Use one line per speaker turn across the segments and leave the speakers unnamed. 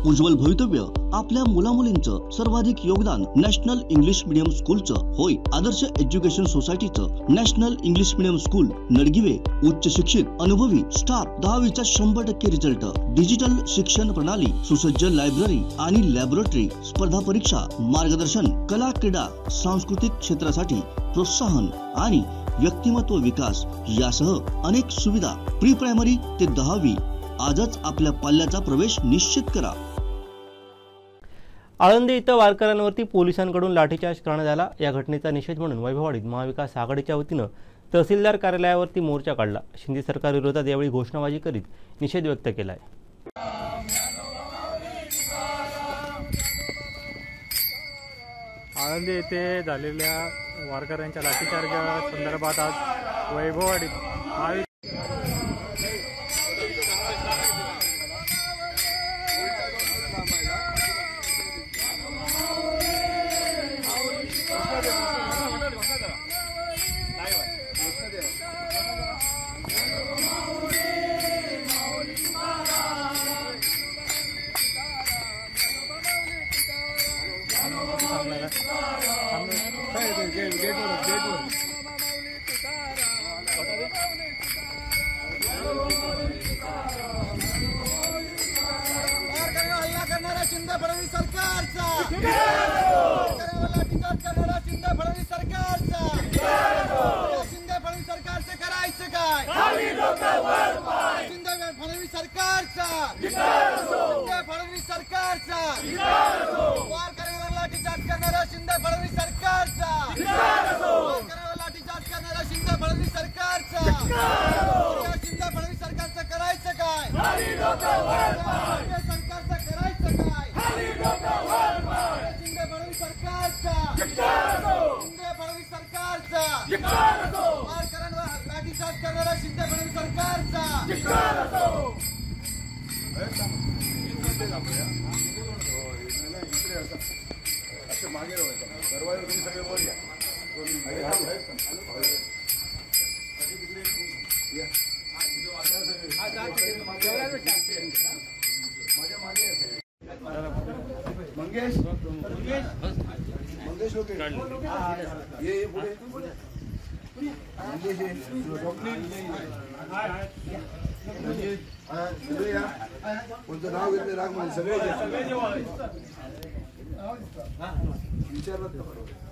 उज्ज्वल भवितव्य आपल्या मुलामुलींचं सर्वाधिक योगदान नॅशनल इंग्लिश मीडियम स्कूलचं होय। आदर्श एज्युकेशन सोसायटीचं national English medium school Nadgive उच्च शिक्षित अनुभवी स्टाफ 10वीचा 100% रिझल्ट, डिजिटल शिक्षण प्रणाली, सुसज्ज लायब्ररी आणि लॅबोरेटरी, स्पर्धा परीक्षा मार्गदर्शन, कला क्रीडा सांस्कृतिक क्षेत्रासाठी प्रोत्साहन आणि व्यक्तिमत्व विकास यासह अनेक सुविधा। प्री प्रायमरी ते 10वी आजच आपल्या पाल्याचा प्रवेश निश्चित करा।
आळंदी इथं वारकऱ्यांवरती पोलिसांकडून लाठीचार्ज करण्यात आला। या घटनेचा निषेध म्हणून वैभववाडीत महाविकास आघाडीच्या वतीनं तहसीलदार कार्यालयावरती मोर्चा काढला। शिंदे सरकार विरोधात यावेळी घोषणाबाजी करीत निषेध व्यक्त केलाय।
आळंदी येथे झालेल्या वारकऱ्यांच्या लाठीचार्ज संदर्भात आज वैभववाडीत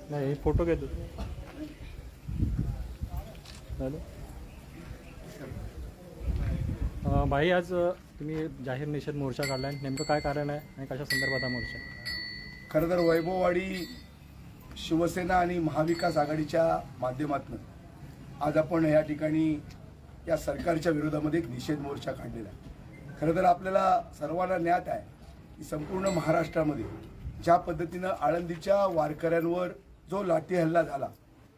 नाही फोटो घेतो। भाई आज तुम्ही जाहीर निषेध मोर्चा काढलाय, नेमकं काय कारण आहे आणि कशा संदर्भात हा मोर्चा?
खरं तर वैभववाडी शिवसेना आणि महाविकास आघाडीच्या माध्यमातून आज आपण या ठिकाणी या सरकारच्या विरोधामध्ये एक निषेध मोर्चा काढलेला आहे। खरं तर आपल्याला सर्वांना ज्ञात आहे की संपूर्ण महाराष्ट्रामध्ये ज्या पद्धतीनं आळंदीच्या वारकऱ्यांवर जो लाठी हल्ला झाला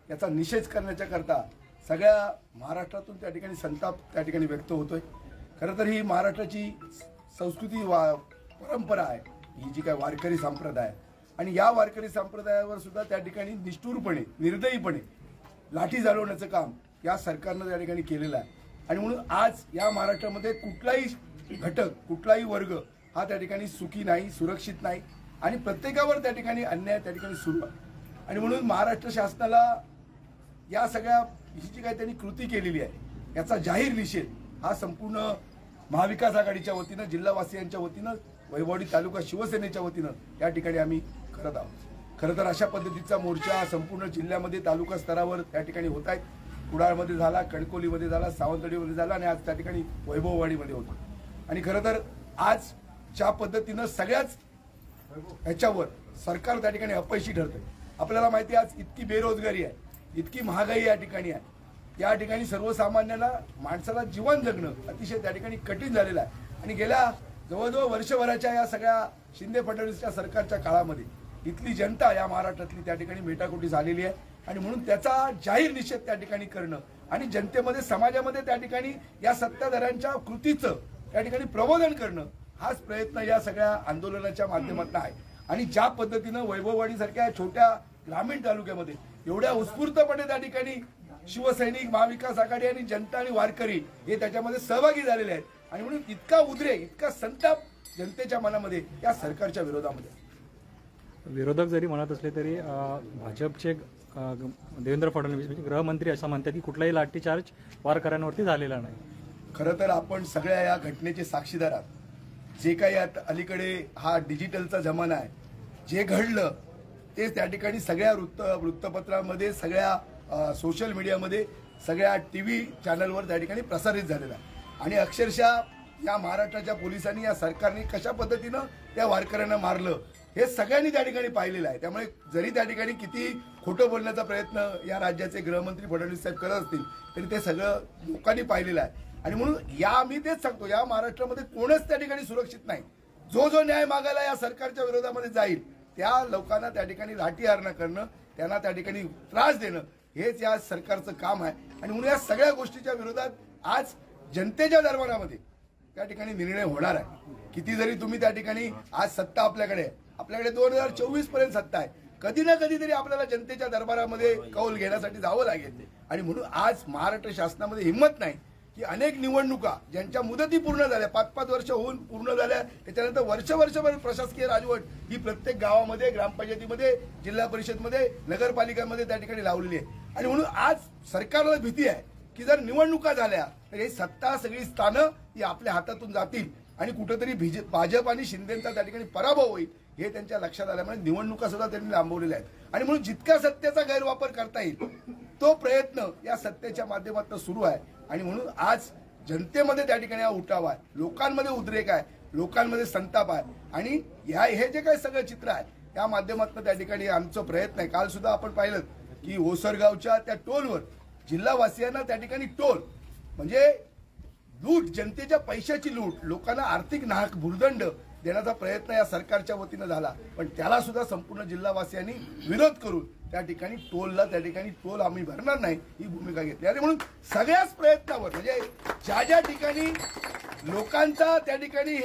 याचा निषेध करण्याच्या करता सगळ्या महाराष्ट्रातून त्या ठिकाणी संताप त्या ठिकाणी व्यक्त होतोय। खरं तर ही महाराष्ट्राची संस्कृती परंपरा आहे, ही जी काय वारकरी संप्रदाय आणि या वारकरी संप्रदायावर सुद्धा त्या ठिकाणी निष्ठुरपणे निर्दयीपणे लाठी चालवण्याचं काम या सरकारनं त्या ठिकाणी केलेलं आहे। आणि म्हणून आज या महाराष्ट्रामध्ये कुठलाही घटक कुठलाही वर्ग हा त्या ठिकाणी सुखी नाही, सुरक्षित नाही आणि प्रत्येकावर त्या ठिकाणी अन्याय त्या ठिकाणी सुरू आहे। आणि म्हणून महाराष्ट्र शासनाला या सगळ्या ही जी काही त्यांनी कृती केलेली आहे याचा जाहीर निषेध हा संपूर्ण महाविकास आघाडीच्या वतीनं, जिल्हावासियांच्या वतीनं, वैभववाडी तालुका शिवसेनेच्या वतीनं या ठिकाणी आम्ही करत आहोत। खरं तर अशा पद्धतीचा मोर्चा संपूर्ण जिल्ह्यामध्ये तालुका स्तरावर त्या ठिकाणी होत आहेत। कुडाळमध्ये झाला, कणकोलीमध्ये झाला, सावंतवाडीमध्ये झाला आणि आज त्या ठिकाणी वैभववाडीमध्ये होतो। आणि खरं तर आज ज्या पद्धतीनं सगळ्याच ह्याच्यावर सरकार त्या ठिकाणी अपयशी ठरते। आपल्याला माहिती आहे आज इतकी बेरोजगारी आहे, इतकी महागाई या ठिकाणी आहे, या ठिकाणी सर्वसामान्याला माणसाला जीवन जगणं अतिशय त्या ठिकाणी कठीण झालेलं आहे। आणि गेल्या जवळजवळ वर्षभराच्या या सगळ्या शिंदे फडणवीसच्या सरकारच्या काळामध्ये इथली जनता या महाराष्ट्रातली त्या ठिकाणी मेटाकुटी झालेली आहे। आणि म्हणून त्याचा जाहीर निषेध त्या ठिकाणी करणं आणि जनतेमध्ये समाजामध्ये त्या ठिकाणी या सत्ताधाऱ्यांच्या कृतीचं त्या ठिकाणी प्रबोधन करणं हाच प्रयत्न या सगळ्या आंदोलनाच्या माध्यमातून आहे। आणि ज्या पद्धतीनं वैभववाडीसारख्या छोट्या ग्रामीण तालुक्यामध्ये एवढ्या उत्स्फूर्तपणे त्या ठिकाणी शिवसैनिक, महाविकास आघाडी आणि जनता आणि वारकरी हे त्याच्यामध्ये सहभागी झालेले आहेत। आणि म्हणून इतका उद्रेक, इतका संताप जनतेच्या मनामध्ये या सरकारच्या विरोधामध्ये.
विरोधक जरी म्हणत असले तरी भाजपचे देवेंद्र फडणवीस म्हणजे गृहमंत्री असं म्हणतात की कुठलाही लाठीचार्ज वारकऱ्यांवरती झालेला नाही.
खरं तर आपण सगळ्या या घटनेचे साक्षीदार आहात. जे काही आता अलीकडे हा डिजिटलचा जमाना आहे, जे घडलं ते त्या ठिकाणी सगळ्या वृत्तपत्रांमध्ये, सगळ्या सोशल मीडियामध्ये, सगळ्या TV चॅनलवर त्या ठिकाणी प्रसारित झालेला आहे. आणि अक्षरशः या महाराष्ट्राच्या पोलिसांनी, या सरकारने कशा पद्धतीनं त्या वारकऱ्यांना मारलं हे सगळ्यांनी त्या ठिकाणी पाहिलेलं आहे. त्यामुळे जरी त्या ठिकाणी किती खोटं बोलण्याचा प्रयत्न या राज्याचे गृहमंत्री फडणवीस साहेब करत असतील तरी ते सगळं लोकांनी पाहिलेलं आहे. आणि म्हणून मी तेच सांगतो, या महाराष्ट्रामध्ये कोणच त्या ठिकाणी सुरक्षित नाही. जो न्याय मागायला या सरकारच्या विरोधामध्ये जाईल त्या लोकांना त्या ठिकाणी लाठीहार करणं, त्यांना त्या ठिकाणी त्रास देणं हेच या सरकारचं काम आहे. आणि म्हणून या सगळ्या गोष्टीच्या विरोधात आज जनतेच्या दरबारामध्ये त्या ठिकाणी निर्णय होणार आहे. किती जरी तुम्ही त्या ठिकाणी आज सत्ता आपल्याकडे 2024 पर्यंत सत्ता आहे, कधी ना कधीतरी आपल्याला जनतेच्या दरबारामध्ये कौल घेण्यासाठी जावं लागेल. आणि म्हणून आज महाराष्ट्र शासनामध्ये हिंमत नाही की अनेक निवडणुका ज्यांच्या मुदती पूर्ण झाल्या, 5-5 वर्ष होऊन पूर्ण झाल्या, त्याच्यानंतर वर्षभर प्रशासकीय राजवट ही प्रत्येक गावामध्ये, ग्रामपंचायतीमध्ये, जिल्हा परिषदमध्ये, नगरपालिकांमध्ये त्या ठिकाणी लावलेली आहे. आणि म्हणून आज सरकारला भीती आहे की जर निवडणुका झाल्या तर ही सत्ता, सगळी स्थानं ही आपल्या हातातून जातील आणि कुठेतरी भाजप आणि शिंदेचा त्या ठिकाणी पराभव होईल हे त्यांच्या लक्षात आल्यामुळे निवडणुका सुद्धा त्यांनी लांबवलेल्या आहेत. आणि म्हणून जितका सत्तेचा गैरवापर करता येईल तो प्रयत्न या सत्तेच्या माध्यमातून सुरू आहे. आणि म्हणून आज जनतेमध्ये त्या ठिकाणी हा उठाव आहे, लोकांमध्ये उद्रेक आहे, लोकांमध्ये संताप आहे. आणि हे जे काही सगळं चित्र आहे त्या माध्यमातून त्या ठिकाणी आमचा प्रयत्न आहे. काल सुद्धा आपण पाहिलं की ओसरगावच्या त्या टोलवर जिल्हावासियांना त्या ठिकाणी टोल म्हणजे लूट, जनतेच्या पैशाची लूट, लोकांना आर्थिक नाहक भुर्दंड देण्याचा प्रयत्न या सरकारच्या वतीनं झाला. पण त्याला सुद्धा संपूर्ण जिल्हावासियांनी विरोध करून त्या ठिकाणी टोल आम्ही भरणार नाही ही भूमिका घेतली. आणि म्हणून सगळ्याच प्रयत्नावर म्हणजे ज्या ठिकाणी लोकांचा त्या ठिकाणी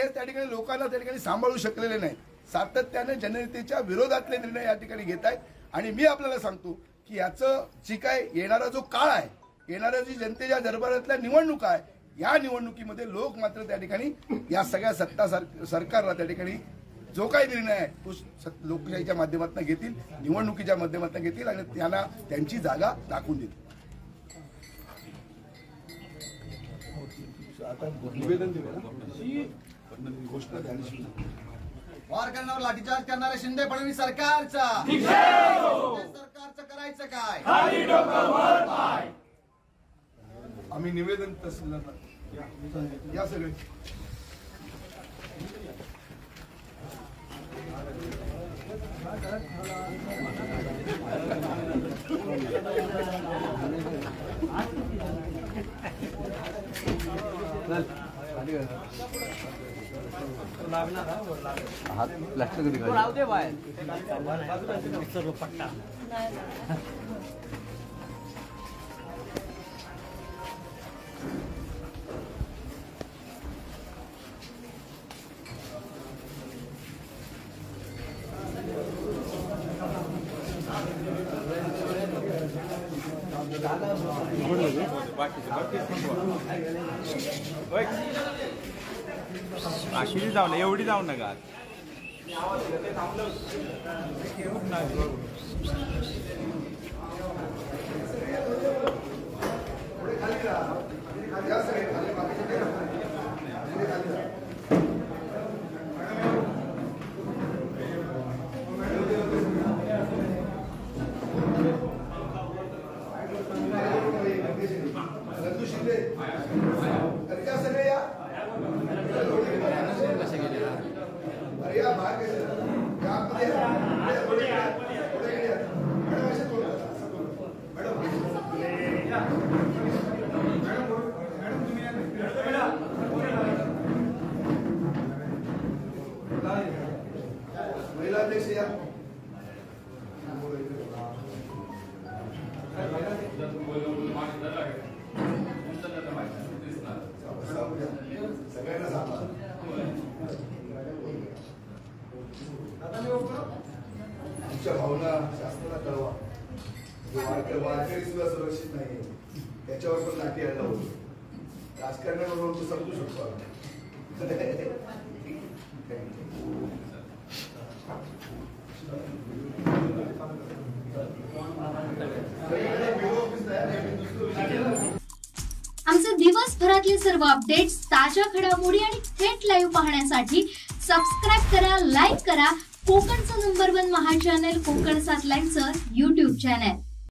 लोकांना त्या ठिकाणी सांभाळू शकलेले नाही, सातत्याने जनतेच्या विरोधातले निर्णय या ठिकाणी घेत आहेत. आणि मी आपल्याला सांगतो की याचं जी काय येणारा जो काळ आहे, येणाऱ्या जी जनतेच्या दरबारातल्या निवडणुका आहे, या निवडणुकीमध्ये लोक मात्र त्या ठिकाणी या सगळ्या सत्ता सरकारला त्या ठिकाणी जो काही निर्णय आहे तो लोकशाहीच्या माध्यमातून घेतील, निवडणुकीच्या माध्यमातून घेतील आणि त्यांना त्यांची जागा दाखवून देतील.
वारकऱ्यांवर लाठीचार्ज करणाऱ्या शिंदे फडणवीस सरकारचा करायचं काय?
आम्ही निवेदन तहसीलदार या सगळे
हात लक्ष कधी
पट्टा
अशी जाऊ ना, एवढी जाऊ नका.
तुमच्या भावना शासनाला कळवा. वारकरी सुद्धा सुरक्षित नाही, त्याच्यावर पण लाठी आणला होतो. राजकारणाबरोबर तो समजू शकतो.
दिवसभरातले सर्व अपडेट्स, ताज्या घडामोडी आणि थेट लाईव्ह पाहण्यासाठी सबस्क्राईब करा, लाईक करा कोकणचं नंबर 1 महा चॅनल कोकण 7 लाईव्हचं YouTube चॅनल.